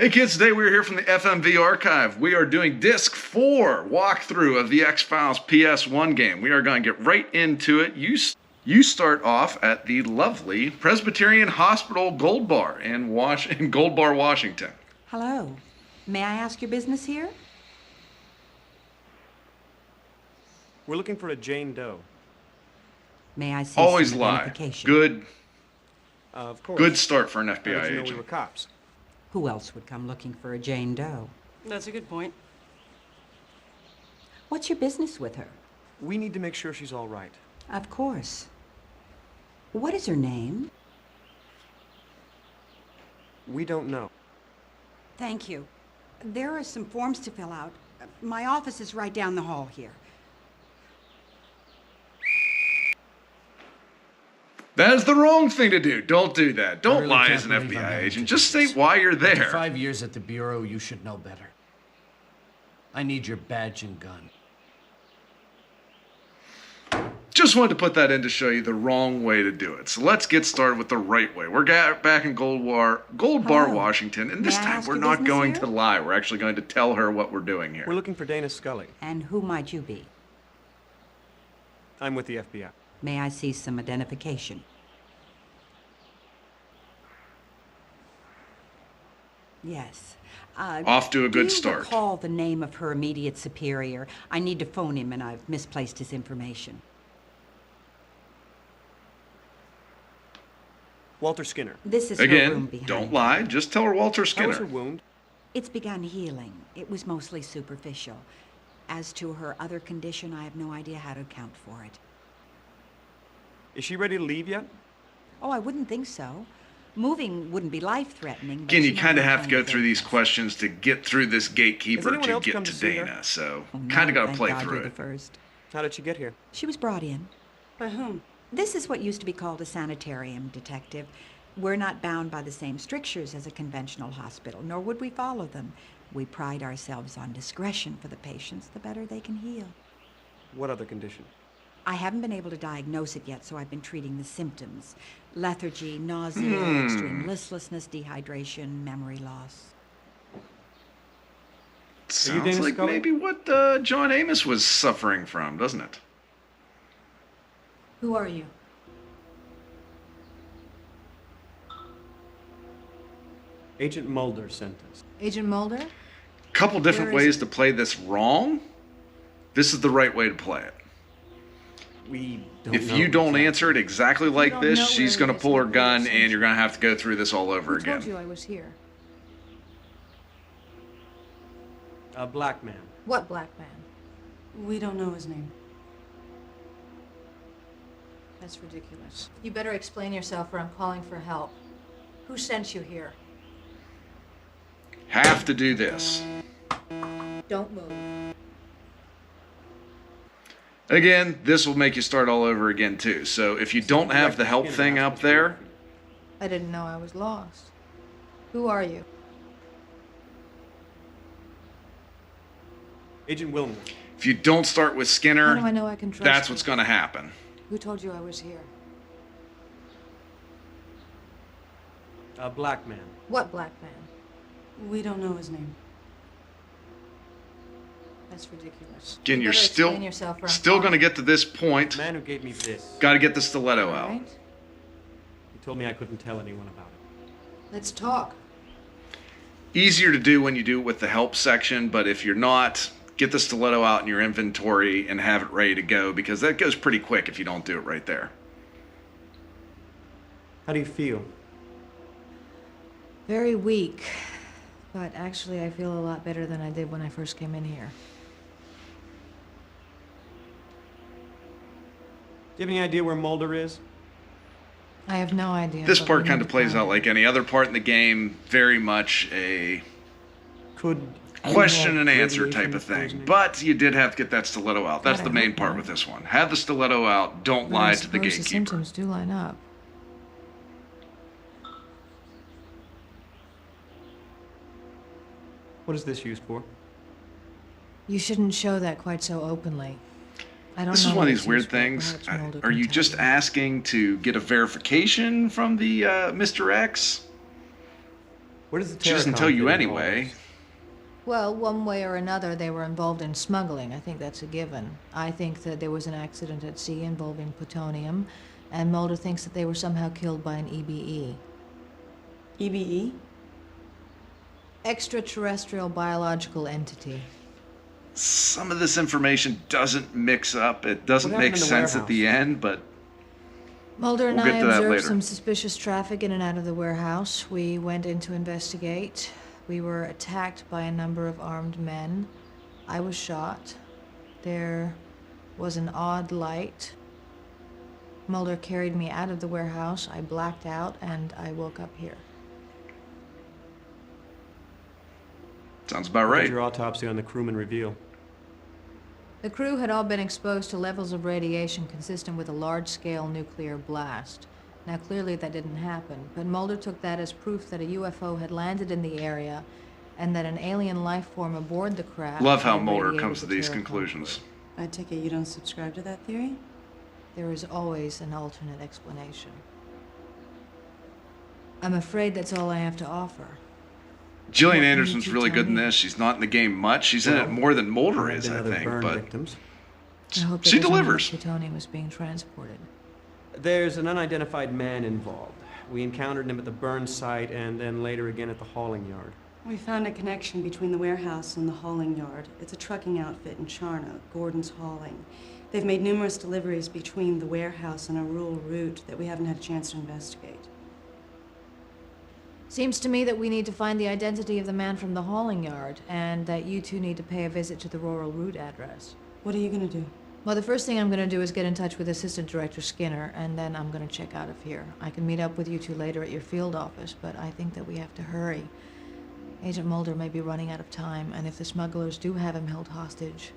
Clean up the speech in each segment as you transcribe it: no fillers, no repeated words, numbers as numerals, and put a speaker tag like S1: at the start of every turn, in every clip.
S1: Hey kids, today we're here from the FMV archive. We are doing disc 4 walkthrough of the XFiles PS1 game. We are going to get right into it. You start off at the lovely Presbyterian Hospital Gold Bar in Gold Bar, Washington.
S2: Hello. May I ask your business here?
S3: We're looking for a Jane Doe.
S2: May I see
S1: Always
S2: some
S1: lie.
S2: identification?
S1: Good
S3: Of course.
S1: good start for an
S3: How
S1: FBI
S3: did you know we
S1: agent.
S3: were cops?
S2: Who else would come looking for a Jane Doe?
S4: That's a good point.
S2: What's your business with her?
S3: We need to make sure she's all right.
S2: Of course. What is her name?
S3: We don't know.
S2: Thank you. There are some forms to fill out. My office is right down the hall here.
S1: That is the wrong thing to do. Don't do that. Don't
S5: really
S1: lie
S5: can't
S1: as an
S5: believe I'm
S1: FBI
S5: having
S1: agent.
S5: to
S1: Just
S5: do
S1: say
S5: this.
S1: why you're
S5: After
S1: there.
S5: 5 years at the Bureau, you should know better. I need your badge and gun.
S1: Just wanted to put that in to show you the wrong way to do it. So let's get started with the right way. We're back in Gold Bar,
S2: Hello.
S1: Washington, and this
S2: May I
S1: time
S2: ask
S1: we're
S2: your
S1: not
S2: business
S1: going
S2: here?
S1: to lie. We're actually going to tell her what we're doing here.
S3: We're looking for Dana Scully.
S2: And who might you be?
S3: I'm with the FBI.
S2: May I see some identification? Yes.
S1: Off to a good
S2: do
S1: start.
S2: you recall the name of her immediate superior? I need to phone him, and I've misplaced his information.
S3: Walter Skinner.
S2: This is her room
S1: Again,
S2: behind.
S1: don't lie. Just tell her Walter
S3: How was
S1: Skinner.
S3: her wound?
S2: It's begun healing. It was mostly superficial. As to her other condition, I have no idea how to account for it.
S3: Is she ready to leave yet?
S2: Oh, I wouldn't think so. Moving wouldn't be life-threatening. but
S1: Again,
S2: she
S1: you
S2: might
S1: kind of
S2: not
S1: have to
S2: find
S1: go
S2: it
S1: through
S2: very
S1: these
S2: fast.
S1: questions to get through this gatekeeper
S3: anyone
S1: to
S3: else
S1: get
S3: come
S1: to
S3: to see her?
S1: Dana. So
S2: Oh,
S1: kind
S2: no,
S1: of got to
S2: thank
S1: play
S2: God
S1: through
S2: you're the
S1: it.
S2: first.
S3: How did she get here?
S2: She was brought in.
S4: By whom?
S2: This is what used to be called a sanitarium, Detective. We're not bound by the same strictures as a conventional hospital, nor would we follow them. We pride ourselves on discretion for the patients. The better they can heal.
S3: What other condition?
S2: I haven't been able to diagnose it yet, so I've been treating the symptoms. Lethargy, nausea, extreme listlessness, dehydration, memory loss.
S1: Sounds
S3: Dana
S1: like
S3: Scully?
S1: maybe what John Amos was suffering from, doesn't it?
S4: Who are you?
S3: Agent Mulder sent us.
S4: Agent Mulder?
S1: Couple different
S4: Where is
S1: ways
S4: it?
S1: to play this wrong. This is the right way to play it.
S3: We don't
S1: If
S3: know
S1: you don't
S3: exactly.
S1: answer it exactly like
S4: don't
S1: this,
S4: know
S1: she's
S4: where
S1: going
S4: it
S1: to
S4: is,
S1: pull her
S4: what
S1: gun
S4: it is,
S1: and you're going to have to go through this all over
S4: Who told
S1: again.
S4: you I was here?
S3: A black man.
S4: What black man? We don't know his name. That's ridiculous. You better explain yourself or I'm calling for help. Who sent you here?
S1: Have to do this.
S4: Don't move.
S1: Again, this will make you start all over again too. So if you don't have the help thing up there,
S4: I didn't know I was lost. Who are you?
S3: Agent Wilmer.
S1: if you don't start with
S4: How do I
S1: Skinner,
S4: know I can trust
S1: that's
S4: you?
S1: what's going to happen.
S4: Who told you I was here?
S3: A black man.
S4: What black man? We don't know his name. That's ridiculous.
S1: Again,
S4: You
S1: you're
S4: better
S1: still
S4: explain yourself or I'm
S1: still going to
S4: calling.
S1: get to this point.
S3: The man who gave me this.
S1: Got to get the stiletto out.
S4: Right?
S3: He told me I couldn't tell anyone about it.
S4: Let's talk.
S1: Easier to do when you do it with the help section, but if you're not, get the stiletto out in your inventory and have it ready to go, because that goes pretty quick if you don't do it right there.
S3: How do you feel?
S4: Very weak. But actually, I feel a lot better than I did when I first came in here.
S3: Do you have any idea where Mulder is?
S4: I have no idea.
S1: This
S4: but
S1: part
S4: we
S1: kind
S4: need
S1: of
S4: to
S1: plays
S4: find
S1: out
S4: him.
S1: like any other part in the game, very much a
S3: Could
S1: question and answer
S3: radiation
S1: type of thing.
S3: poisoning?
S1: But you did have to get that stiletto out. That's
S4: God,
S1: the
S4: I
S1: main
S4: hope
S1: part
S4: not.
S1: with this one. Have the stiletto out. Don't
S4: But I
S1: lie to the
S4: suppose
S1: gatekeeper.
S4: symptoms do line up.
S3: What is this used for?
S4: You shouldn't show that quite so openly. I don't
S1: This
S4: know
S1: is one
S4: what
S1: of these
S4: it's
S1: weird
S4: used for.
S1: things.
S4: Perhaps Mulder
S1: Are
S4: can
S1: you
S4: tell
S1: just
S4: you.
S1: asking to get a verification from the Mr. X?
S3: Where does the
S1: She doesn't
S3: Terracon
S1: tell you
S3: fit in all
S1: anyway.
S3: this?
S4: Well, one way or another, they were involved in smuggling. I think that's a given. I think that there was an accident at sea involving plutonium, and Mulder thinks that they were somehow killed by an EBE.
S6: EBE?
S4: Extraterrestrial biological entity.
S1: Some of this information doesn't mix up. It doesn't
S3: What
S1: make
S3: happened in the
S1: sense at the end, but
S4: Mulder and
S1: We'll
S4: I
S1: get to that
S4: observed
S1: later.
S4: some suspicious traffic in and out of the warehouse. We went in to investigate. We were attacked by a number of armed men. I was shot. There was an odd light. Mulder carried me out of the warehouse. I blacked out and I woke up here.
S1: sounds about
S3: What did
S1: right.
S3: your autopsy on the crewman reveal?
S4: The crew had all been exposed to levels of radiation consistent with a large-scale nuclear blast. Now, clearly that didn't happen, but Mulder took that as proof that a UFO had landed in the area and that an alien life form aboard the craft
S1: Love how
S4: had
S1: Mulder
S4: radiated
S1: comes to
S4: the
S1: these
S4: Terracon.
S1: conclusions.
S6: I take it you don't subscribe to that theory?
S4: There is always an alternate explanation. I'm afraid that's all I have to offer.
S1: Gillian
S4: What can
S1: Anderson's
S4: you
S1: really
S4: tell
S1: good in
S4: me?
S1: this. She's not in the game much. She's in it
S3: Well,
S1: more than Mulder
S3: There have
S1: is,
S3: been
S1: I
S3: other
S1: think,
S3: burn
S1: but
S3: victims.
S4: I hope that
S1: she
S4: doesn't mean
S1: delivers.
S4: that plutonium was being transported.
S3: There's an unidentified man involved. We encountered him at the burn site and then later again at the hauling yard.
S6: We found a connection between the warehouse and the hauling yard. It's a trucking outfit in Charnock, Gordon's Hauling. They've made numerous deliveries between the warehouse and a rural route that we haven't had a chance to investigate.
S4: Seems to me that we need to find the identity of the man from the hauling yard, and that you two need to pay a visit to the rural route address.
S6: What are you gonna do?
S4: Well, the first thing I'm going to do is get in touch with Assistant Director Skinner, and then I'm going to check out of here. I can meet up with you two later at your field office, but I think that we have to hurry. Agent Mulder may be running out of time, and if the smugglers do have him held hostage,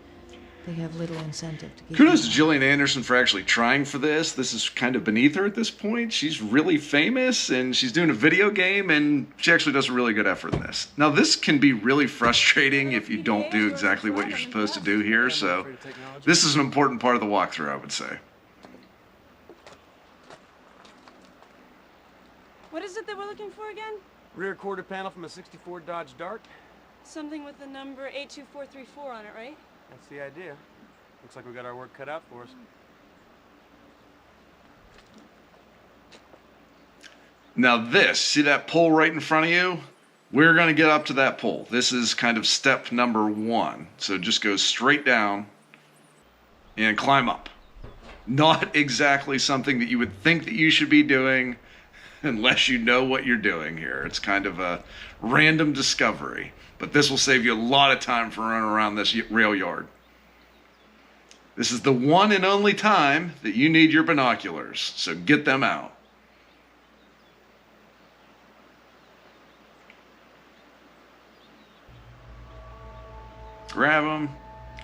S4: they have little incentive to keep
S1: kudos to
S4: him.
S1: Gillian Anderson for actually trying for this. This is kind of beneath her at this point. She's really famous, and she's doing a video game, and she actually does a really good effort in this. Now, this can be really frustrating if you don't do exactly what you're supposed to do here, so this is an important part of the walkthrough, I would say.
S7: What is it that we're looking for again?
S8: Rear quarter panel from a 64 Dodge Dart.
S7: Something with the number 82434 on it, right?
S8: That's the idea. Looks like we got our work cut out for us.
S1: Now this, see that pole right in front of you? We're going to get up to that pole. This is kind of step number 1. So just go straight down and climb up. Not exactly something that you would think that you should be doing unless you know what you're doing here. It's kind of a random discovery. But this will save you a lot of time for running around this rail yard. This is the one and only time that you need your binoculars, so get them out. Grab them.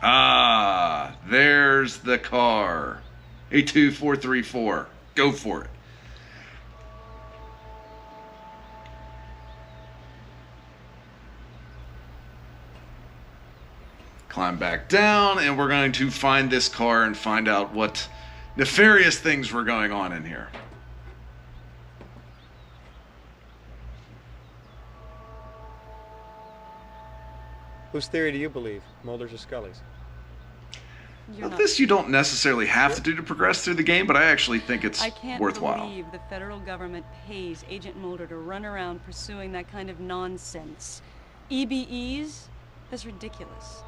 S1: Ah, there's the car. 82434. Go for it. Climb back down, and we're going to find this car and find out what nefarious things were going on in here.
S8: Whose theory do you believe? Mulder's or Scully's?
S7: You're
S1: Now, this you don't necessarily have to do to progress through the game, but I actually think it's
S7: I can't
S1: worthwhile.
S7: believe the federal government pays Agent Mulder to run around pursuing that kind of nonsense. EBEs? That's ridiculous.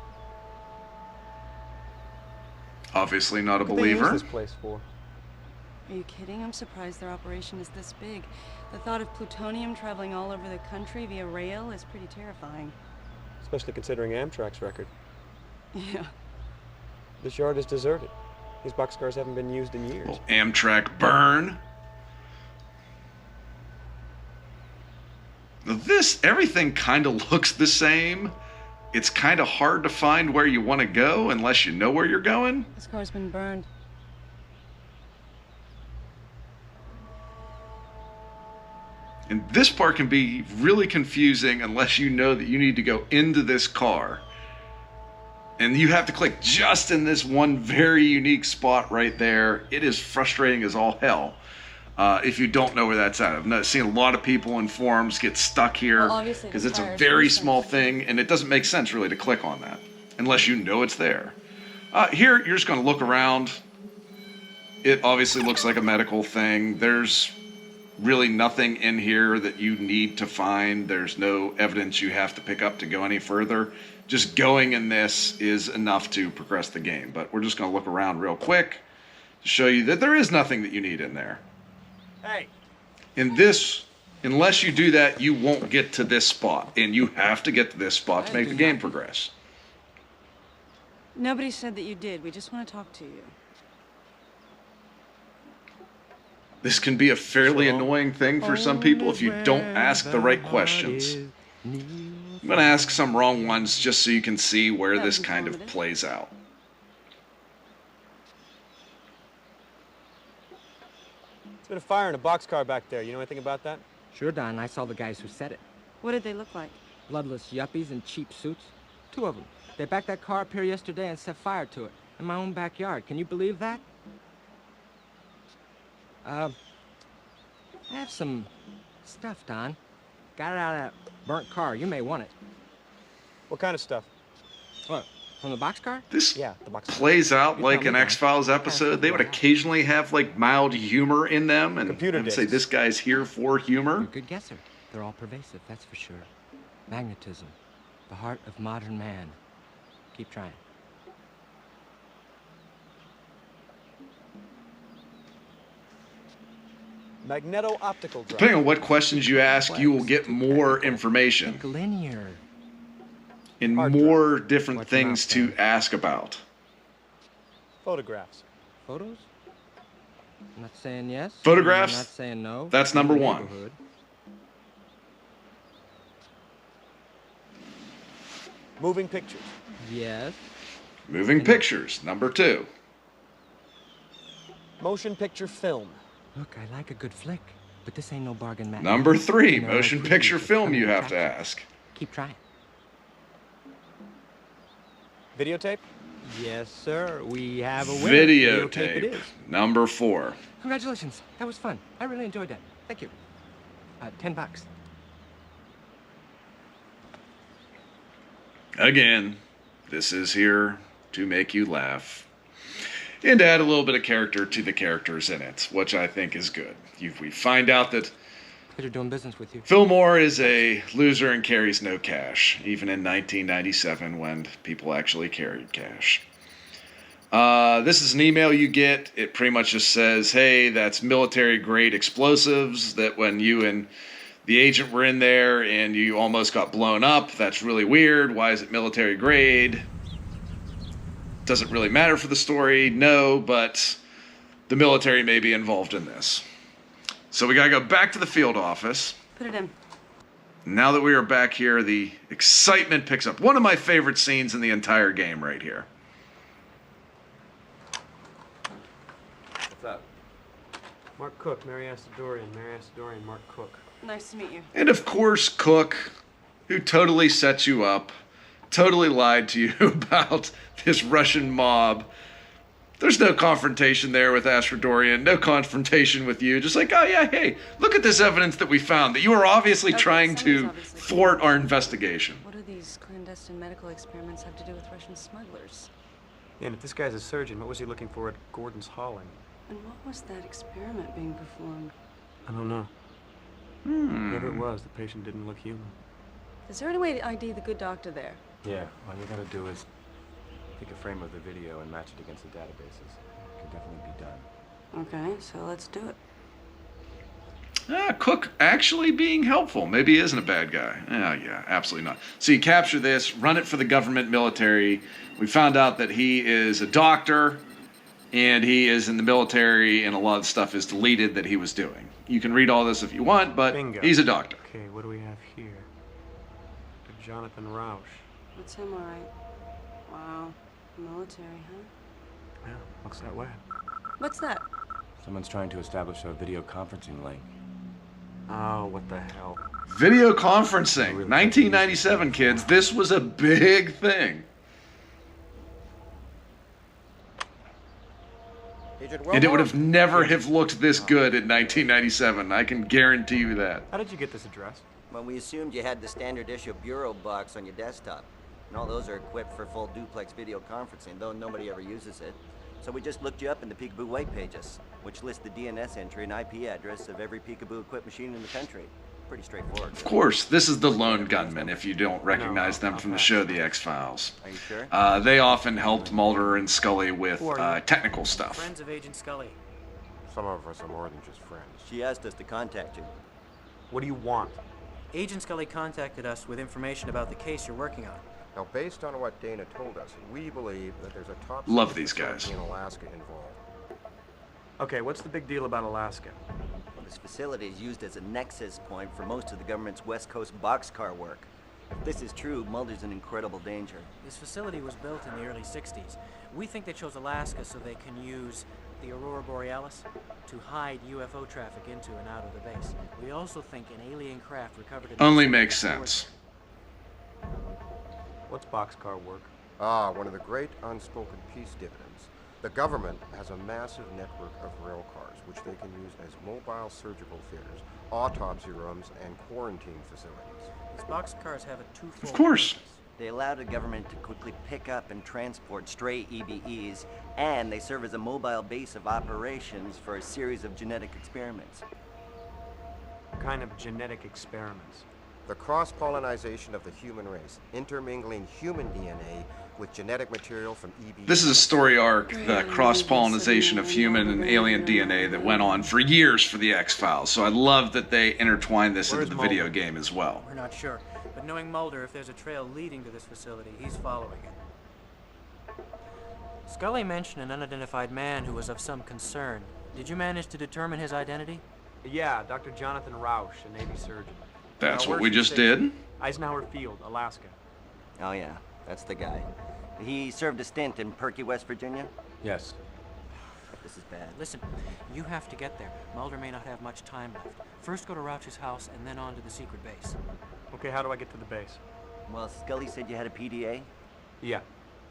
S1: Obviously not a
S8: What do they use
S1: believer.
S8: this place for?
S7: Are you kidding? I'm surprised their operation is this big. The thought of plutonium traveling all over the country via rail is pretty terrifying.
S8: Especially considering Amtrak's record.
S7: Yeah.
S8: This yard is deserted. These boxcars haven't been used in years.
S1: Well, Amtrak burn. Now this, everything kind of looks the same. It's kind of hard to find where you want to go unless you know where you're going.
S7: This car's been burned.
S1: And this part can be really confusing unless you know that you need to go into this car. And you have to click just in this one very unique spot right there. It is frustrating as all hell. if you don't know where that's at. I've seen a lot of people in forums get stuck here
S7: Well, obviously
S1: because
S7: the
S1: it's a
S7: tires
S1: very
S7: make
S1: small
S7: sense.
S1: thing, and it doesn't make sense really to click on that unless you know it's there. Here, you're just going to look around. It obviously looks like a medical thing. There's really nothing in here that you need to find. There's no evidence you have to pick up to go any further. Just going in this is enough to progress the game. But we're just going to look around real quick to show you that there is nothing that you need in there.
S3: Hey.
S1: In this, unless you do that, you won't get to this spot. And you have to get to this spot to make the game progress.
S7: Nobody said that you did. We just want to talk to you.
S1: This can be a fairly annoying thing for some people if you don't ask the right questions. I'm going to ask some wrong ones just so you can see where
S7: That
S1: this
S7: was
S1: kind of
S7: informative.
S1: plays out.
S8: There's been a fire in a boxcar back there. You know anything about that?
S9: Sure, Don. I saw the guys who said it.
S7: What did they look like?
S9: Bloodless yuppies in cheap suits. 2 of them. They backed that car up here yesterday and set fire to it. In my own backyard. Can you believe that? I have some stuff, Don. Got it out of that burnt car. You may want it.
S8: What kind of stuff?
S9: What? From the boxcar?
S1: This
S8: Yeah, the boxcar.
S1: plays out
S9: You
S1: like
S9: tell
S1: an
S9: me, Don.
S1: X-Files episode. They would occasionally have like mild humor in them and
S8: Computer
S1: say
S8: discs.
S1: this guy's here for humor.
S9: You're a good guesser. They're all pervasive, that's for sure. Magnetism. The heart of modern man. Keep trying.
S8: Magneto-optical drive.
S1: Depending on what questions you ask, you will get more information
S9: Think linear.
S1: and
S8: Hard
S1: more different
S9: Watch your
S1: things
S9: mouth,
S1: to
S9: Dan.
S1: ask about.
S8: Photographs.
S9: Photos? I'm not saying yes.
S1: Photographs?
S9: I'm not saying no.
S1: That's number
S9: In the
S1: one.
S9: neighborhood.
S8: Moving pictures.
S9: Yes.
S1: Moving pictures, number 2.
S8: Motion picture film.
S9: Look, I like a good flick, but this ain't no bargain match.
S1: Number 3,
S9: And there are no
S1: motion
S9: previews
S1: picture
S9: of
S1: film
S9: coming
S1: you have to
S9: attractions.
S1: ask.
S9: Keep trying.
S8: Videotape.
S9: Yes, sir. We have a winner. Videotape it
S1: Videotape,
S9: is.
S1: number 4.
S9: Congratulations. That was fun. I really enjoyed that. Thank you. $10.
S1: Again, this is here to make you laugh and add a little bit of character to the characters in it, which I think is good. We find out that
S9: Pleasure doing business with you.
S1: Fillmore is a loser and carries no cash, even in 1997 when people actually carried cash. This is an email you get. It pretty much just says, hey, that's military-grade explosives that when you and the agent were in there and you almost got blown up. That's really weird. Why is it military-grade? Doesn't really matter for the story, no, but the military may be involved in this. So we gotta go back to the field office.
S7: Put it in.
S1: Now that we are back here, the excitement picks up. One of my favorite scenes in the entire game right here.
S3: What's up? Mark Cook, Mary Astadorian. Mary Astadorian, Mark Cook.
S7: Nice to meet you.
S1: And of course, Cook, who totally set you up, totally lied to you about this Russian mob. There's no confrontation there with Astrodorian, no confrontation with you. Just like, oh yeah, hey, look at this evidence that we found, that you are obviously
S7: Okay,
S1: trying
S7: somebody's
S1: to
S7: obviously
S1: thwart
S7: doing
S1: our
S7: it.
S1: investigation.
S7: What do these clandestine medical experiments have to do with Russian smugglers?
S3: And if this guy's a surgeon, what was he looking for at Gordon's Hauling?
S7: And what was that experiment being performed?
S3: I don't know. Whatever it was, the patient didn't look human.
S7: Is there any way to ID the good doctor there?
S10: Yeah, all you gotta do is take a frame of the video and match it against the databases. It can definitely be done.
S7: Okay, so let's do it.
S1: Cook actually being helpful. Maybe he isn't a bad guy. Yeah, absolutely not. So you capture this, run it for the government military. We found out that he is a doctor, and he is in the military, and a lot of stuff is deleted that he was doing. You can read all this if you want, but
S3: Bingo.
S1: he's a doctor.
S3: Okay, what do we have here? Dr. Jonathan Rausch.
S7: What's him, all right? Wow, military, huh?
S3: Yeah, looks that way.
S7: What's that?
S10: Someone's trying to establish a video conferencing link.
S3: Oh, what the hell?
S1: Video conferencing, 1997, kids. This was a big thing.
S11: Agent
S1: And it would have never have looked this good in 1997. I can guarantee you that.
S3: How did you get this address?
S11: Well, we assumed you had the standard issue bureau box on your desktop. And all those are equipped for full duplex video conferencing, though nobody ever uses it. So we just looked you up in the Peekaboo white pages, which list the DNS entry and IP address of every Peekaboo-equipped machine in the country. Pretty straightforward.
S1: Of course, this is the Lone Gunmen, if you don't recognize them from the show The X-Files.
S11: Are you sure?
S1: They often helped Mulder and Scully with technical stuff.
S12: Friends of Agent Scully.
S10: Some of us are more than just friends.
S11: She asked us to contact you.
S3: What do you want?
S12: Agent Scully contacted us with information about the case you're working on.
S10: Now, based on what Dana told us, we believe that there's a top
S1: Love these guys.
S10: in Alaska involved.
S3: Okay, what's the big deal about Alaska?
S11: Well, this facility is used as a nexus point for most of the government's West Coast boxcar work. If this is true, Mulder's in incredible danger.
S12: This facility was built in the early 60s. We think they chose Alaska so they can use the Aurora Borealis to hide UFO traffic into and out of the base. We also think an alien craft recovered...
S1: Only makes sense.
S3: What's boxcar work?
S10: Ah, one of the great unspoken peace dividends. The government has a massive network of rail cars, which they can use as mobile surgical theaters, autopsy rooms, and quarantine facilities.
S12: These boxcars have a twofold...
S1: Of course.
S12: purpose.
S11: They allow the government to quickly pick up and transport stray EBEs, and they serve as a mobile base of operations for a series of genetic experiments.
S3: What kind of genetic experiments?
S10: The cross-pollinization of the human race, intermingling human DNA with genetic material from EBEs.
S1: This is a story arc, the cross-pollinization of human and alien DNA that went on for years for the X-Files. So I love that they intertwined this into the video game as well.
S12: We're not sure, but knowing Mulder, if there's a trail leading to this facility, he's following it. Scully mentioned an unidentified man who was of some concern. Did you manage to determine his identity?
S3: Yeah, Dr. Jonathan Rausch, a Navy surgeon.
S1: That's
S3: Now,
S1: what
S3: where's
S1: we
S3: he
S1: just
S3: stationed?
S1: did.
S3: Eisenhower Field, Alaska.
S11: Oh yeah, that's the guy. He served a stint in Perky, West Virginia?
S10: Yes.
S11: This is bad.
S12: Listen, you have to get there. Mulder may not have much time left. First go to Rauch's house and then on to the secret base.
S3: Okay, how do I get to the base?
S11: Well, Scully said you had a PDA?
S3: Yeah.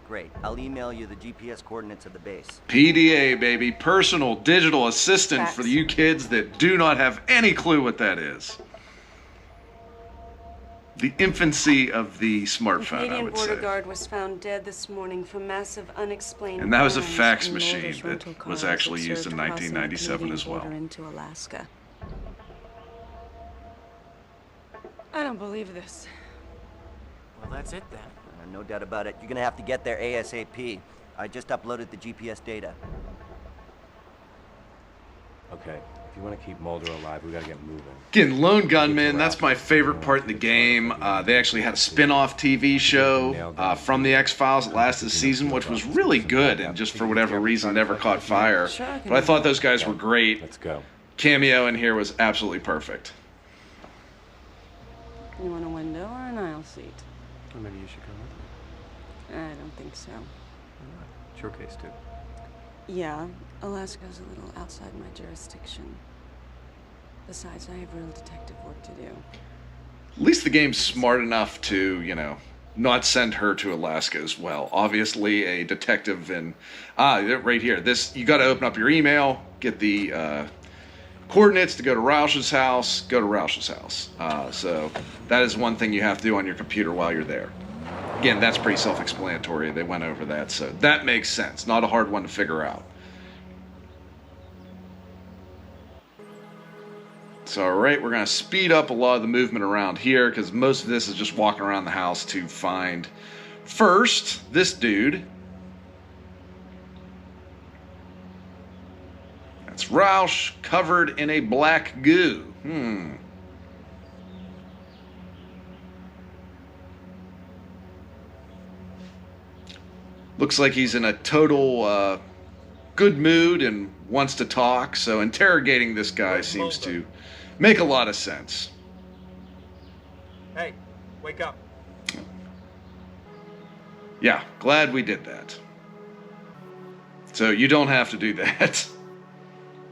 S11: Great. I'll email you the GPS coordinates of the base.
S1: PDA, baby. Personal Digital Assistant for you kids that do not have any clue what that is. The infancy of the smartphone, I
S6: Canadian
S1: would
S6: border
S1: say.
S6: guard was found dead this morning from massive unexplained
S1: And that was a
S6: burns
S1: fax
S6: in
S1: machine
S6: Mulder's
S1: that
S6: rental
S1: was
S6: car
S1: actually used in
S6: observed crossing the
S1: 1997 as well.
S6: Canadian border into Alaska. I don't believe this.
S12: Well, that's it then.
S11: No doubt about it. You're gonna have to get there ASAP. I just uploaded the GPS data.
S10: Okay, if you want to keep Mulder alive, we gotta get moving.
S1: Again, Lone Gunmen, that's my favorite part in the game. They actually had a spin-off TV show from the X-Files that lasted a season, which was really good, and just for whatever reason never caught fire. But I thought those guys were great.
S10: Let's go.
S1: Cameo in here was absolutely perfect.
S6: You want a window or an aisle seat?
S3: Well, maybe you should come with me.
S6: I don't think so.
S3: It's your case, too.
S6: Yeah, Alaska's a little outside my jurisdiction. Besides, I have real detective work to do.
S1: At least the game's smart enough to, you know, not send her to Alaska as well. Obviously, a detective in... right here. This, you got to open up your email, get the coordinates to go to Rausch's house, go to Rausch's house. So that is one thing you have to do on your computer while you're there. Again, that's pretty self-explanatory. They went over that, so that makes sense. Not a hard one to figure out. So, all right, we're going to speed up a lot of the movement around here because most of this is just walking around the house to find, first, this dude. That's Rausch, covered in a black goo. Looks like he's in a total good mood and wants to talk, so interrogating this guy seems to make a lot of sense.
S3: Hey, wake up.
S1: Yeah, glad we did that. So you don't have to do that.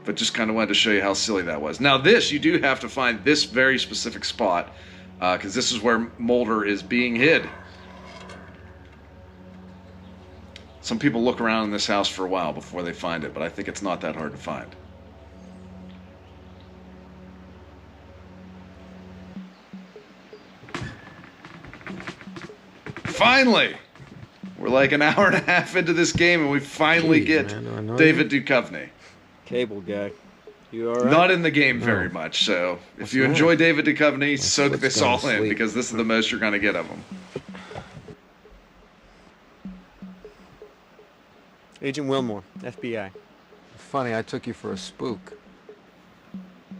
S1: But just kind of wanted to show you how silly that was. Now this, you do have to find this very specific spot, because this is where Mulder is being hid. Some people look around in this house for a while before they find it, but I think it's not that hard to find. Finally! We're like an hour and a half into this game and we finally get David Duchovny.
S8: Cable guy. You alright?
S1: Not in the game very much, so if you enjoy David Duchovny, soak this all in, because this is the most you're going to get of him.
S8: Agent Wilmore, FBI.
S9: Funny, I took you for a spook.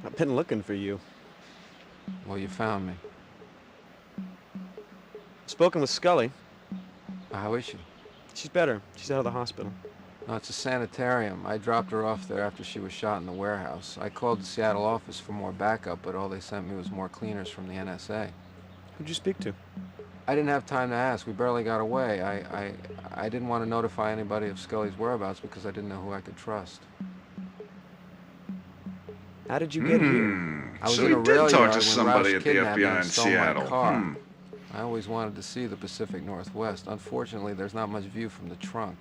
S8: I've been looking for you.
S9: Well, you found me.
S8: Spoken with Scully.
S9: How is she?
S8: She's better. She's out of the hospital.
S9: No, it's a sanitarium. I dropped her off there after she was shot in the warehouse. I called the Seattle office for more backup, but all they sent me was more cleaners from the NSA.
S8: Who'd you speak to?
S9: I didn't have time to ask. We barely got away. I didn't want to notify anybody of Scully's whereabouts because I didn't know who I could trust.
S8: How did you get here?
S9: I was
S1: So
S9: in
S1: he
S9: a
S1: did
S9: rail
S1: talk
S9: yard
S1: to
S9: when
S1: somebody
S9: Roush
S1: at the
S9: kidnapped me
S1: FBI in
S9: and stole my
S1: Seattle.
S9: car. I always wanted to see the Pacific Northwest. Unfortunately, there's not much view from the trunk.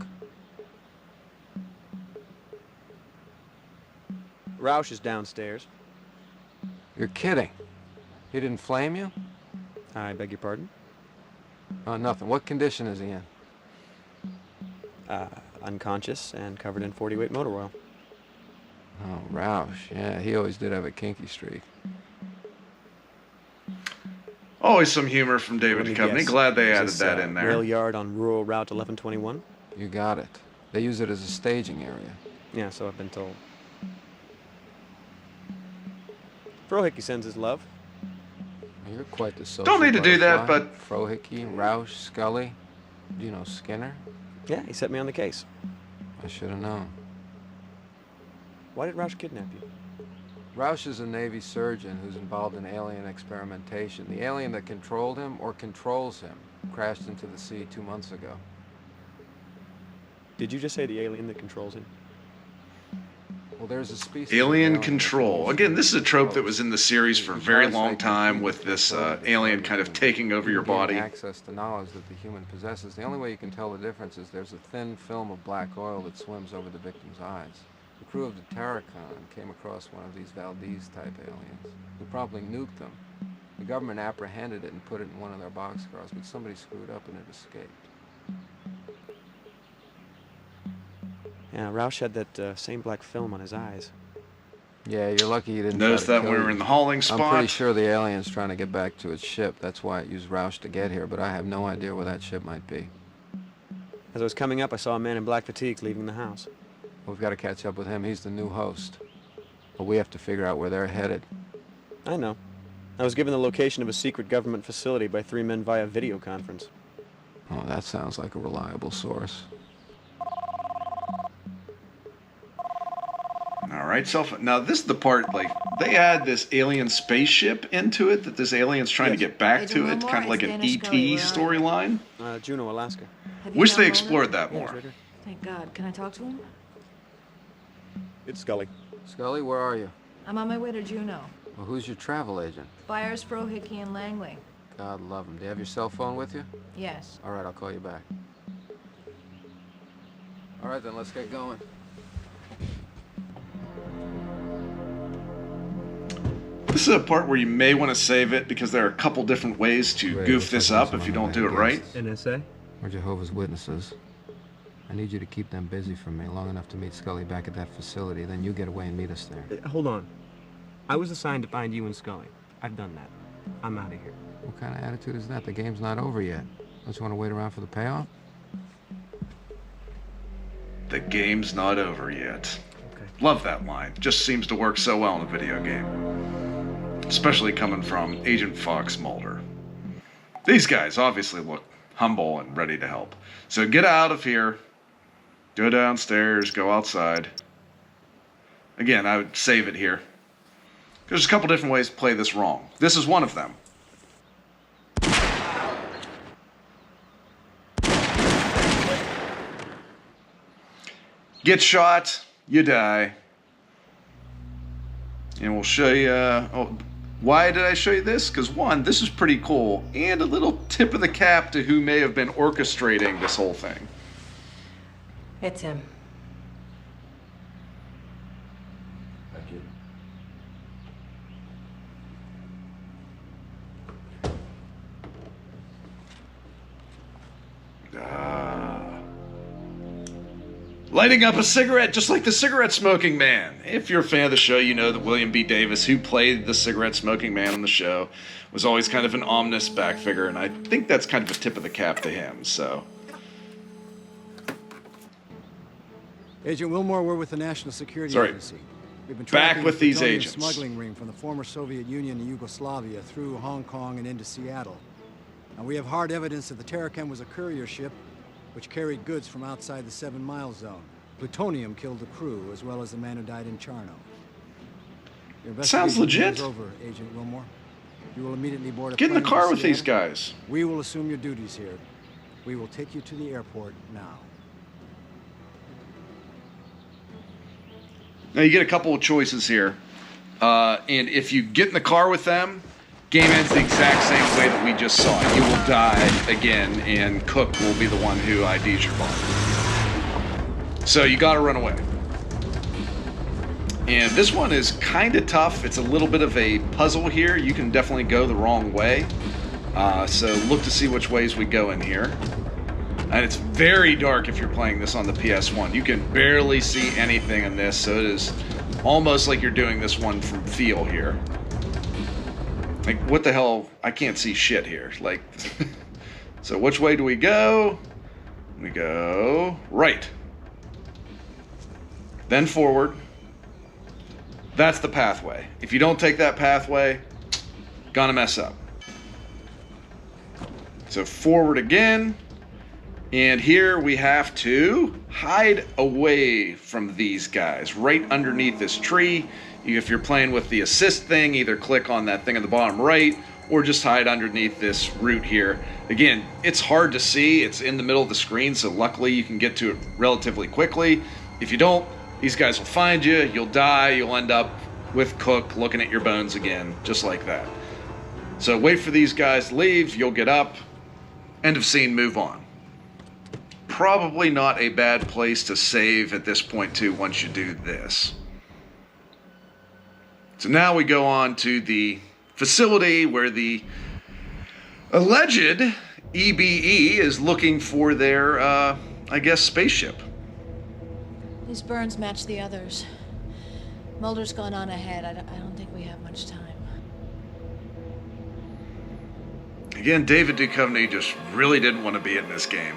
S8: Roush is downstairs.
S9: You're kidding. He didn't flame you?
S8: I beg your pardon?
S9: Oh, nothing. What condition is he in?
S8: Unconscious and covered in 40-weight motor oil.
S9: Oh, Roush. Yeah, he always did have a kinky streak.
S1: Always some humor from David Duchovny. Glad they added that in there.
S8: Rail yard on rural Route 1121?
S9: You got it. They use it as a staging area.
S8: Yeah, so I've been told. Frohickey sends his love.
S9: You're quite the social
S1: Don't need to do that,
S9: butterfly.
S1: but...
S9: Frohickey, Roush, Scully. Do you know Skinner?
S8: Yeah, he set me on the case.
S9: I should have known.
S8: Why did Roush kidnap you?
S9: Roush is a Navy surgeon who's involved in alien experimentation. The alien that controlled him, or controls him, crashed into the sea 2 months ago.
S8: Did you just say the alien that controls him?
S9: Well, there's a species
S1: Alien control. Again, this is a trope that was in the series for a very long time, with this alien kind of taking over your body.
S9: Access to knowledge that the human possesses. The only way you can tell the difference is there's a thin film of black oil that swims over the victim's eyes. The crew of the Terracon came across one of these Valdez-type aliens. We promptly nuked them. The government apprehended it and put it in one of their boxcars, but somebody screwed up and it escaped.
S8: Yeah, Roush had that same black film on his eyes.
S9: Yeah, you're lucky he didn't
S1: Notice that when we were in the hauling spot.
S9: I'm pretty sure the alien's trying to get back to its ship. That's why it used Roush to get here, but I have no idea where that ship might be.
S8: As I was coming up, I saw a man in black fatigues leaving the house.
S9: We've got to catch up with him. He's the new host. But we have to figure out where they're headed.
S8: I know. I was given the location of a secret government facility by 3 men via video conference.
S9: Oh, that sounds like a reliable source.
S1: All right, now this is the part, like, they add this alien spaceship into it, that this alien's trying to get back
S4: Agent
S1: to it. It's
S4: Wilmore,
S1: kind of like
S4: it's
S1: an
S4: Dana Scully.
S1: ET storyline.
S8: Juneau, Alaska.
S1: Wish they explored that
S8: Yeah,
S1: more.
S8: it's right here.
S4: Thank God. Can I talk to him?
S8: It's Scully.
S9: Scully, where are you?
S4: I'm on my way to Juneau.
S9: Well, who's your travel agent?
S4: Byers, Frohickey, and Langley.
S9: God love him. Do you have your cell phone with you?
S4: Yes.
S9: All right, I'll call you back. All right, then, let's get going.
S1: This is a part where you may want to save it because there are a couple different ways to goof this up if you don't do it right.
S8: NSA?
S9: We're Jehovah's Witnesses. I need you to keep them busy for me long enough to meet Scully back at that facility. Then you get away and meet us there.
S8: Hold on. I was assigned to find you and Scully. I've done that. I'm out of here.
S9: What kind of attitude is that? The game's not over yet. Don't you want to wait around for the payoff?
S1: The game's not over yet.
S8: Okay.
S1: Love that line. Just seems to work so well in a video game. Especially coming from Agent Fox Mulder. These guys obviously look humble and ready to help. So get out of here. Go downstairs. Go outside. Again, I would save it here. There's a couple different ways to play this wrong. This is one of them. Get shot, you die. And we'll show you... why did I show you this? Because one, this is pretty cool, and a little tip of the cap to who may have been orchestrating this whole thing.
S13: It's him.
S5: Thank you.
S1: Lighting up a cigarette just like the cigarette smoking man. If you're a fan of the show, you know that William B. Davis, who played the cigarette smoking man on the show, was always kind of an ominous back figure, and I think that's kind of a tip of the cap to him, so.
S14: Agent Wilmore, we're with the National Security
S1: Sorry.
S14: Agency. We've been
S1: Back
S14: tracking
S1: with
S14: the
S1: these
S14: plutonium
S1: agents.
S14: smuggling ring from the former Soviet Union and Yugoslavia through Hong Kong and into Seattle. Now, we have hard evidence that the Terrachem was a courier ship which carried goods from outside the 7-mile zone. Plutonium killed the crew, as well as the man who died in Charno. Your
S1: Sounds
S14: investigation
S1: legit.
S14: is over, Agent Wilmore. You will immediately board a
S1: Get in the
S14: plane
S1: car
S14: to
S1: with these
S14: Seattle.
S1: guys.
S14: We will assume your duties here. We will take you to the airport now.
S1: Now you get a couple of choices here. And if you get in the car with them, game ends the exact same way that we just saw. You will die again, and Cook will be the one who IDs your body. So you gotta run away. And this one is kind of tough. It's a little bit of a puzzle here. You can definitely go the wrong way. So look to see which ways we go in here. And it's very dark if you're playing this on the PS1. You can barely see anything in this, so it is almost like you're doing this one from feel here. Like, what the hell? I can't see shit here. Like, so which way do we go? We go right. Then forward. That's the pathway. If you don't take that pathway, gonna mess up. So forward again. And here we have to hide away from these guys, right underneath this tree. If you're playing with the assist thing, either click on that thing at the bottom right, or just hide underneath this root here. Again, it's hard to see. It's in the middle of the screen, so luckily you can get to it relatively quickly. If you don't, these guys will find you, you'll die, you'll end up with Cook looking at your bones again, just like that. So wait for these guys to leave, you'll get up, end of scene, move on. Probably not a bad place to save at this point too once you do this. So now we go on to the facility where the alleged EBE is looking for their, I guess, spaceship.
S4: These burns match the others. Mulder's gone on ahead. I don't think we have much time.
S1: Again, David Duchovny just really didn't want to be in this game.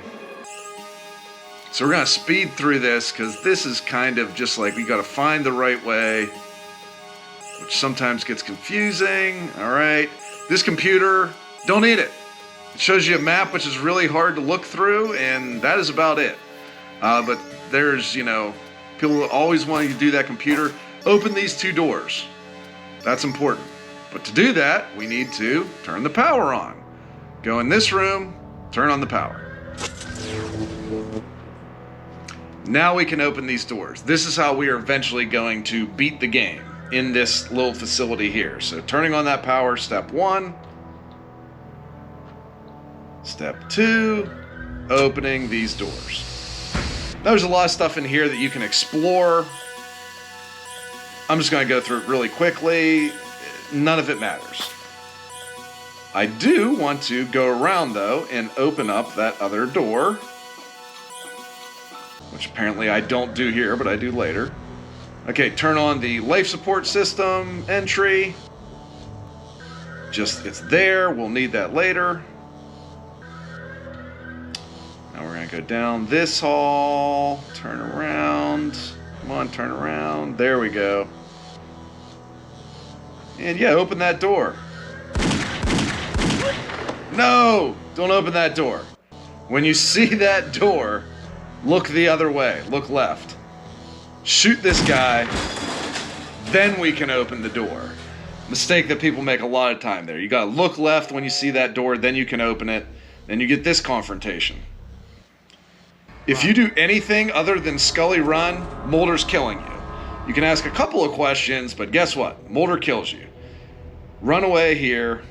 S1: So we're going to speed through this because this is kind of just like we got to find the right way, which sometimes gets confusing. All right. This computer, don't need it. It shows you a map, which is really hard to look through, and that is about it. But there's, you know, people always want you to do that computer. Open these two doors. That's important. But to do that, we need to turn the power on. Go in this room, turn on the power. Now we can open these doors. This is how we are eventually going to beat the game in this little facility here. So turning on that power, step 1. Step 2, opening these doors. There's a lot of stuff in here that you can explore. I'm just going to go through it really quickly. None of it matters. I do want to go around, though, and open up that other door, which apparently I don't do here, but I do later. Okay, turn on the life support system entry. Just, it's there. We'll need that later. Now we're going to go down this hall, turn around. Come on, turn around. There we go. And yeah, open that door. No! Don't open that door. When you see that door, look the other way. Look left. Shoot this guy. Then we can open the door. Mistake that people make a lot of time there. You gotta look left when you see that door, then you can open it. Then you get this confrontation. If you do anything other than Scully run, Mulder's killing you. You can ask a couple of questions, but guess what? Mulder kills you. Run away here.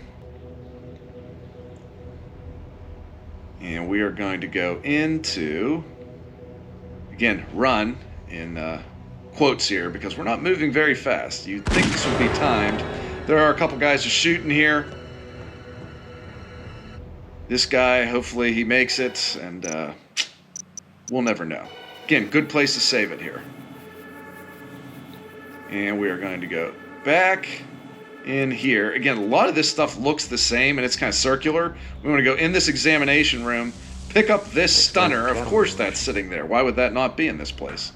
S1: And we are going to go into... Again, run in quotes here because we're not moving very fast. You'd think this would be timed. There are a couple guys just shooting here. This guy, hopefully he makes it, and we'll never know. Again, good place to save it here. And we are going to go back in here. Again, a lot of this stuff looks the same, and it's kind of circular. We want to go in this examination room, pick up this stunner. Of course that's sitting there. Why would that not be in this place?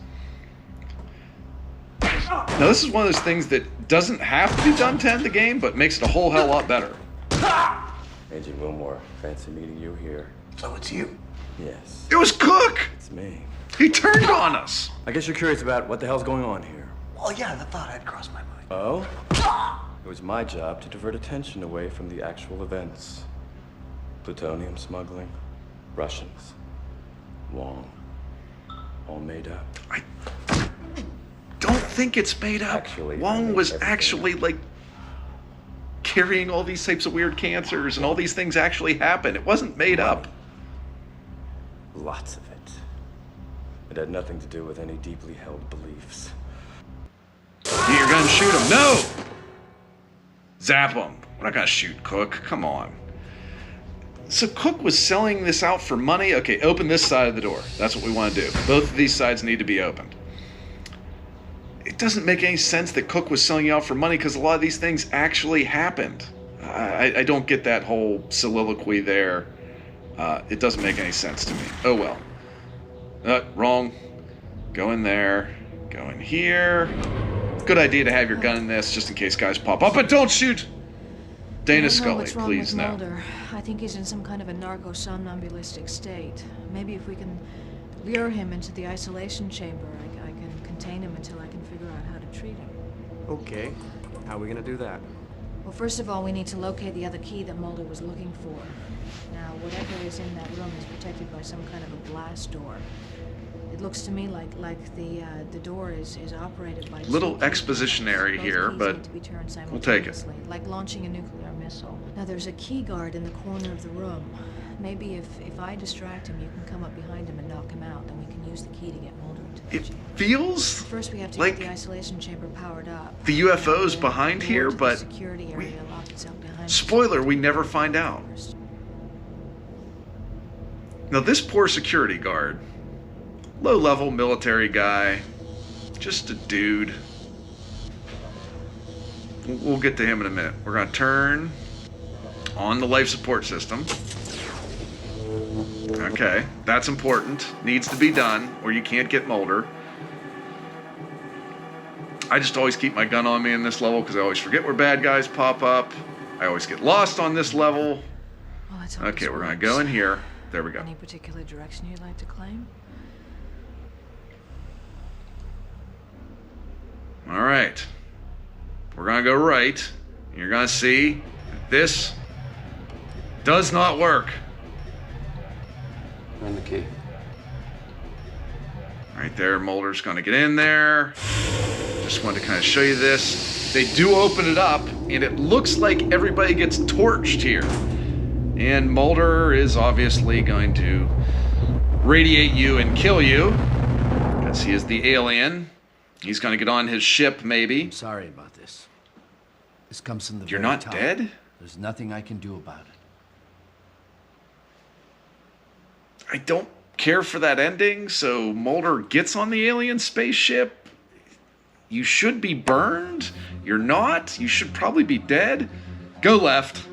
S1: Now, this is one of those things that doesn't have to be done to end the game, but makes it a whole hell lot better.
S13: Agent Wilmore, fancy meeting you here.
S15: So it's you?
S13: Yes.
S1: It was Cook!
S13: It's me.
S1: He turned on us!
S13: I guess you're curious about what the hell's going on here.
S15: Well, yeah, the thought had crossed my mind.
S13: Oh? It was my job to divert attention away from the actual events. Plutonium smuggling, Russians, Wong, all made up.
S1: I don't think it's made up.
S13: Actually,
S1: Wong was actually, like, carrying all these types of weird cancers, and all these things actually happened. It wasn't made up.
S13: Lots of it. It had nothing to do with any deeply held beliefs.
S1: You're gonna shoot him. No! Zap him. We're not gonna shoot Cook. Come on. So Cook was selling this out for money? Okay, open this side of the door. That's what we want to do. Both of these sides need to be opened. It doesn't make any sense that Cook was selling you out for money because a lot of these things actually happened. I don't get that whole soliloquy there. It doesn't make any sense to me. Oh well. Wrong. Go in there. Go in here. Good idea to have your gun in this just in case guys pop up. But don't shoot Dana Scully, please, no.
S4: Mulder. I think he's in some kind of a narco-somnambulistic state. Maybe if we can lure him into the isolation chamber, I can contain him until I can figure out how to treat him.
S3: Okay. How are we gonna do that?
S4: Well, first of all, we need to locate the other key that Mulder was looking for. Now, whatever is in that room is protected by some kind of a blast door. It looks to me like the door is operated by
S1: little expositionary here, but we'll take it.
S4: Like launching a nuclear missile. Now there's a key guard in the corner of the room. Maybe if I distract him, you can come up behind him and knock him out. Then we can use the key to get Mulder into the
S1: It feels
S4: First, we have to
S1: like
S4: get the isolation chamber powered up.
S1: the UFO's behind here, but
S4: Security area locked itself behind.
S1: spoiler, we never find out. Now this poor security guard, low-level military guy, just a dude. We'll get to him in a minute. We're going to turn on the life support system. Okay, that's important. Needs to be done, or you can't get Mulder. I just always keep my gun on me in this level because I always forget where bad guys pop up. I always get lost on this level. Okay, we're going to go in here. There we go.
S4: Any particular direction you'd like to claim?
S1: All right. We're going to go right. You're going to see that this does not work.
S9: Find the key.
S1: Right there, Mulder's going to get in there. Just wanted to kind of show you this. They do open it up, and it looks like everybody gets torched here. And Mulder is obviously going to radiate you and kill you, because he is the alien. He's going to get on his ship, maybe.
S5: I'm sorry about this. This comes from the
S1: You're
S5: very
S1: not
S5: top.
S1: dead?
S5: There's nothing I can do about it.
S1: I don't care for that ending, so Mulder gets on the alien spaceship. You should be burned. You're not. You should probably be dead. Go left.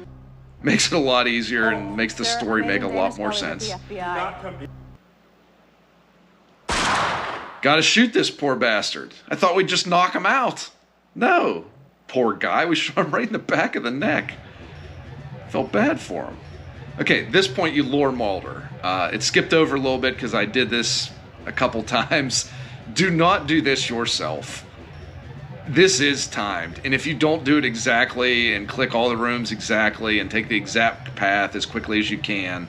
S1: Makes it a lot easier and makes the story make a lot more sense. Gotta shoot this poor bastard. I thought we'd just knock him out. No. Poor guy. We shot him right in the back of the neck. Felt bad for him. Okay, at this point you lure Mulder. It skipped over a little bit because I did this a couple times. Do not do this yourself. This is timed, and if you don't do it exactly and click all the rooms exactly and take the exact path as quickly as you can,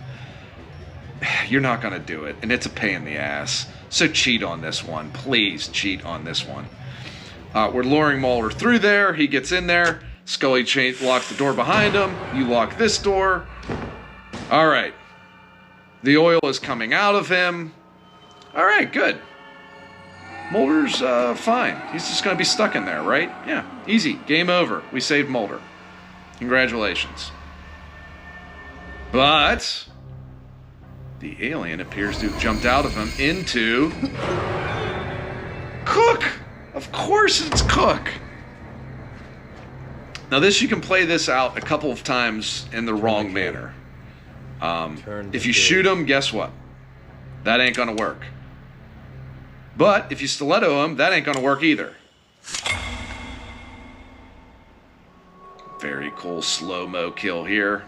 S1: you're not going to do it, and it's a pain in the ass. So cheat on this one. Please cheat on this one. We're luring Mulder through there. He gets in there. Scully locks the door behind him. You lock this door. All right. The oil is coming out of him. All right, good. Mulder's fine. He's just going to be stuck in there, right? Yeah, easy. Game over. We saved Mulder. Congratulations. But the alien appears to have jumped out of him into Cook. Of course it's Cook. Now you can play this out a couple of times in the wrong manner. If you shoot him, guess what? That ain't gonna work. But if you stiletto him, that ain't gonna work either. Very cool slow-mo kill here.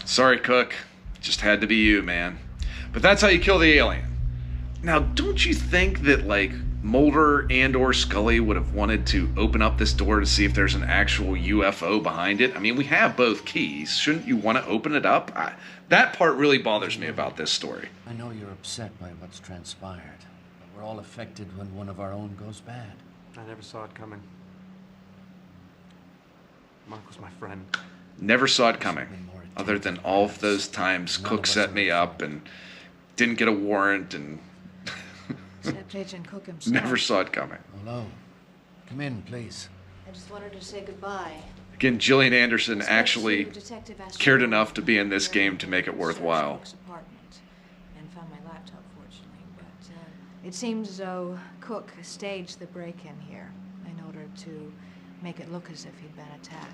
S1: Sorry, Cook. Just had to be you, man. But that's how you kill the alien. Now, don't you think that, like, Mulder and or Scully would have wanted to open up this door to see if there's an actual UFO behind it? I mean, we have both keys. Shouldn't you want to open it up? That part really bothers me about this story.
S5: I know you're upset by what's transpired, but we're all affected when one of our own goes bad.
S3: I never saw it coming. Mark was my friend.
S1: Never saw it coming, other than all of those times Cook set me up and didn't get a warrant and
S4: Except Agent Cook himself.
S1: never saw it coming.
S5: Hello. Come in, please.
S4: I just wanted to say goodbye.
S1: Again, Gillian Anderson actually
S4: Detective asked
S1: cared
S4: me
S1: enough to be in this game to make it worthwhile.
S4: Cook's apartment and found my laptop, fortunately. But it seems as though Cook staged the break-in here in order to make it look as if he'd been attacked.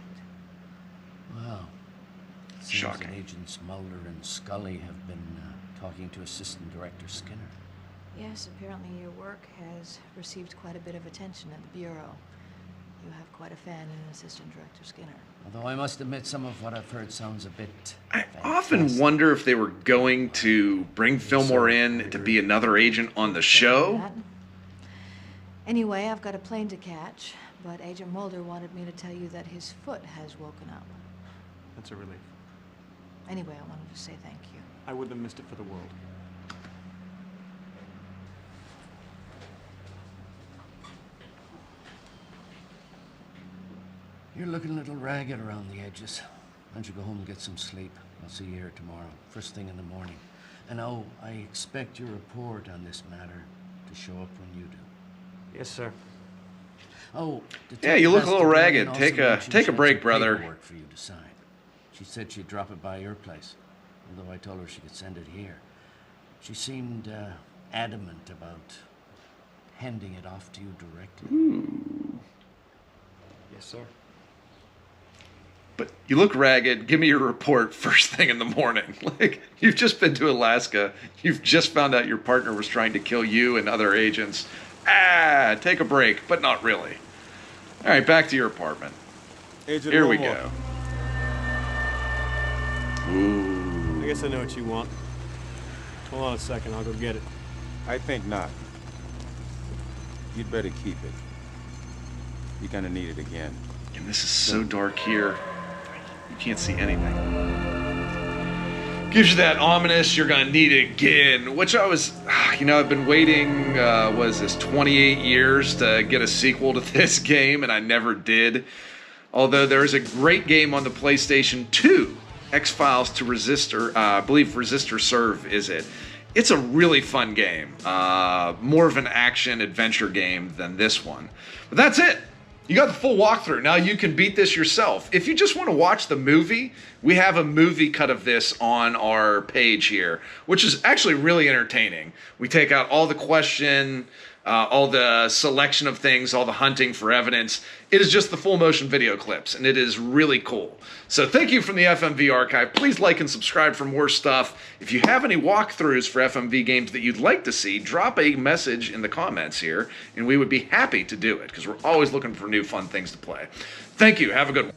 S5: Wow. Seems
S1: Shocking.
S5: that Agents Mulder and Scully have been talking to Assistant Director Skinner.
S4: Yes, apparently your work has received quite a bit of attention at the Bureau. You have quite a fan in Assistant Director Skinner.
S5: Although I must admit some of what I've heard sounds a bit...
S1: I often wonder if they were going to bring Fillmore in to be another agent on the show.
S4: Anyway, I've got a plane to catch, but Agent Mulder wanted me to tell you that his foot has woken up.
S3: That's a relief.
S4: Anyway, I wanted to say thank you.
S3: I wouldn't have missed it for the world.
S5: You're looking a little ragged around the edges. Why don't you go home and get some sleep? I'll see you here tomorrow, first thing in the morning. And oh, I expect your report on this matter to show up when you do.
S3: Yes, sir.
S5: Oh,
S1: Yeah, you look a little
S5: Detective
S1: ragged.
S5: also
S1: Take
S5: mentioned
S1: a
S5: she had
S1: break,
S5: some
S1: brother.
S5: paperwork for you to sign. She said she'd drop it by your place, although I told her she could send it here. She seemed adamant about handing it off to you directly.
S1: Ooh.
S3: Yes, sir.
S1: But you look ragged. Give me your report first thing in the morning. Like, you've just been to Alaska. You've just found out your partner was trying to kill you and other agents. Take a break, but not really. All right, back to your apartment.
S8: Agent
S1: Here we
S8: Wilmore.
S1: go. Ooh.
S8: I guess I know what you want. Hold on a second, I'll go get it.
S16: I think not. You'd better keep it. You're gonna need it again.
S1: And this is so dark here. You can't see anything. Gives you that ominous, you're gonna need it again, which I was, I've been waiting, 28 years to get a sequel to this game, and I never did. Although there is a great game on the PlayStation 2, XFiles to Resistor, I believe Resistor Serve is it. It's a really fun game. More of an action-adventure game than this one. But that's it. You got the full walkthrough. Now you can beat this yourself. If you just want to watch the movie, we have a movie cut of this on our page here, which is actually really entertaining. We take out all the question, all the selection of things, all the hunting for evidence. It is just the full motion video clips, and it is really cool. So thank you from the FMV archive. Please like and subscribe for more stuff. If you have any walkthroughs for FMV games that you'd like to see, drop a message in the comments here, and we would be happy to do it, because we're always looking for new fun things to play. Thank you. Have a good one.